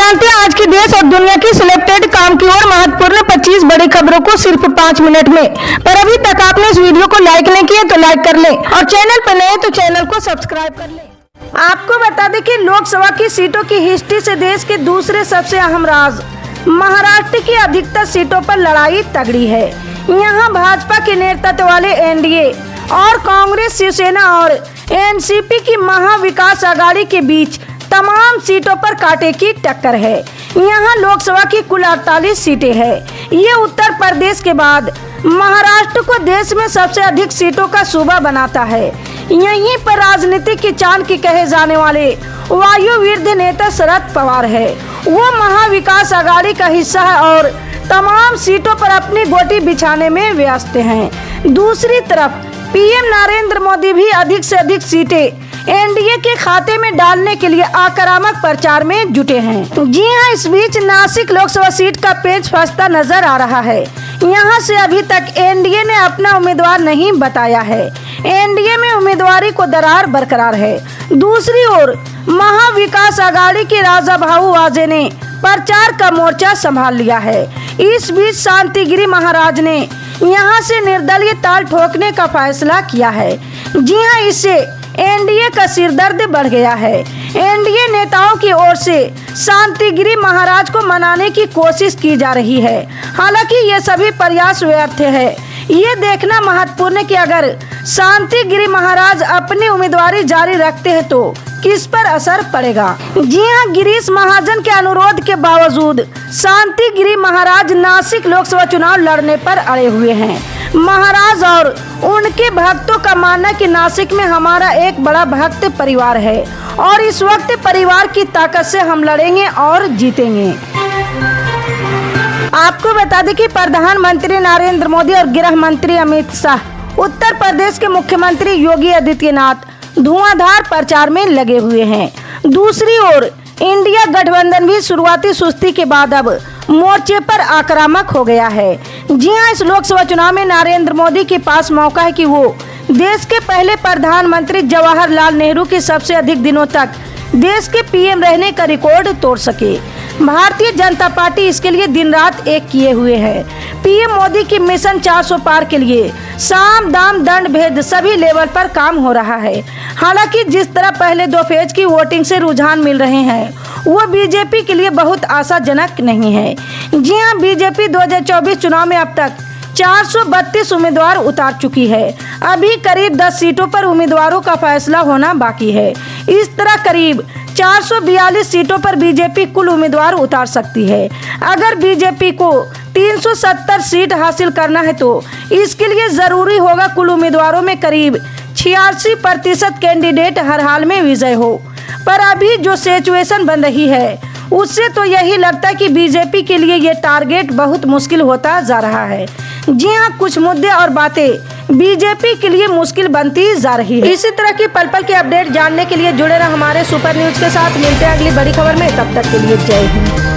जानते हैं आज की देश और दुनिया की सिलेक्टेड काम की ओर महत्वपूर्ण 25 बड़ी खबरों को सिर्फ 5 मिनट में। पर अभी तक आपने इस वीडियो को लाइक नहीं किया तो लाइक कर लें और चैनल पर नए तो चैनल को सब्सक्राइब कर लें। आपको बता दें कि लोकसभा की सीटों की हिस्ट्री से देश के दूसरे सबसे अहम राज्य महाराष्ट्र की अधिकतर सीटों पर लड़ाई तगड़ी है। यहाँ भाजपा के नेतृत्व वाले एनडीए और कांग्रेस, शिवसेना और एनसीपी की महाविकास आघाड़ी के बीच तमाम सीटों पर कांटे की टक्कर है। यहाँ लोकसभा की कुल 48 सीटें हैं। ये उत्तर प्रदेश के बाद महाराष्ट्र को देश में सबसे अधिक सीटों का सूबा बनाता है। यहीं पर राजनीति की चांद की कहे जाने वाले वायुवीर नेता शरद पवार है। वो महाविकास आघाड़ी का हिस्सा है और तमाम सीटों पर अपनी गोटी बिछाने में व्यस्त हैं। दूसरी तरफ पीएम नरेंद्र मोदी भी अधिक से अधिक सीटें एनडीए के खाते में डालने के लिए आक्रामक प्रचार में जुटे हैं। जी हां, इस बीच नासिक लोकसभा सीट का पेच फंसता नजर आ रहा है। यहां से अभी तक एनडीए ने अपना उम्मीदवार नहीं बताया है। एनडीए में उम्मीदवारी को दरार बरकरार है। दूसरी ओर महाविकास आघाड़ी के राजा भाऊ वाजे ने प्रचार का मोर्चा संभाल लिया है। इस बीच शांतिगिरी महाराज ने यहां से निर्दलीय ताल ठोकने का फैसला किया है। जी हां, इससे एनडीए का सिरदर्द बढ़ गया है। एनडीए नेताओं की ओर से शांतिगिरी महाराज को मनाने की कोशिश की जा रही है। हालांकि ये सभी प्रयास व्यर्थ है। ये देखना महत्वपूर्ण है कि अगर शांतिगिरी महाराज अपनी उम्मीदवारी जारी रखते हैं तो किस पर असर पड़ेगा। जी हां, गिरीश महाजन के अनुरोध के बावजूद शांतिगिरी महाराज नासिक लोकसभा चुनाव लड़ने पर अड़े हुए हैं। महाराज और उनके भक्तों का मानना है कि नासिक में हमारा एक बड़ा भक्त परिवार है और इस वक्त परिवार की ताकत से हम लड़ेंगे और जीतेंगे। आपको बता दें कि प्रधानमंत्री नरेंद्र मोदी और गृह मंत्री अमित शाह उत्तर प्रदेश के मुख्यमंत्री योगी आदित्यनाथ धुआंधार प्रचार में लगे हुए हैं। दूसरी ओर इंडिया गठबंधन भी शुरुआती सुस्ती के बाद अब मोर्चे पर आक्रामक हो गया है। जी हां, इस लोकसभा चुनाव में नरेंद्र मोदी के पास मौका है कि वो देश के पहले प्रधानमंत्री जवाहरलाल नेहरू के सबसे अधिक दिनों तक देश के पीएम रहने का रिकॉर्ड तोड़ सके। भारतीय जनता पार्टी इसके लिए दिन रात एक किए हुए है। पीएम मोदी की मिशन 400 पार के लिए साम दाम दंड भेद सभी लेवल पर काम हो रहा है। हालांकि जिस तरह पहले 2 फेज की वोटिंग से रुझान मिल रहे हैं वो बीजेपी के लिए बहुत आशाजनक नहीं है। जी हां, बीजेपी 2024 चुनाव में अब तक 432 उम्मीदवार उतार चुकी है। अभी करीब 10 सीटों पर उम्मीदवारों का फैसला होना बाकी है। इस तरह करीब 442 सीटों पर बीजेपी कुल उम्मीदवार उतार सकती है। अगर बीजेपी को 370 सीट हासिल करना है तो इसके लिए जरूरी होगा कुल उम्मीदवारों में करीब 86% कैंडिडेट हर हाल में विजय हो। पर अभी जो सिचुएशन बन रही है उससे तो यही लगता है कि बीजेपी के लिए ये टारगेट बहुत मुश्किल होता जा रहा है। जी हां, कुछ मुद्दे और बातें बीजेपी के लिए मुश्किल बनती जा रही है। इसी तरह की पल पल के अपडेट जानने के लिए जुड़े रहे हमारे सुपर न्यूज के साथ। मिलते हैं अगली बड़ी खबर में, तब तक के लिए जय हिंद।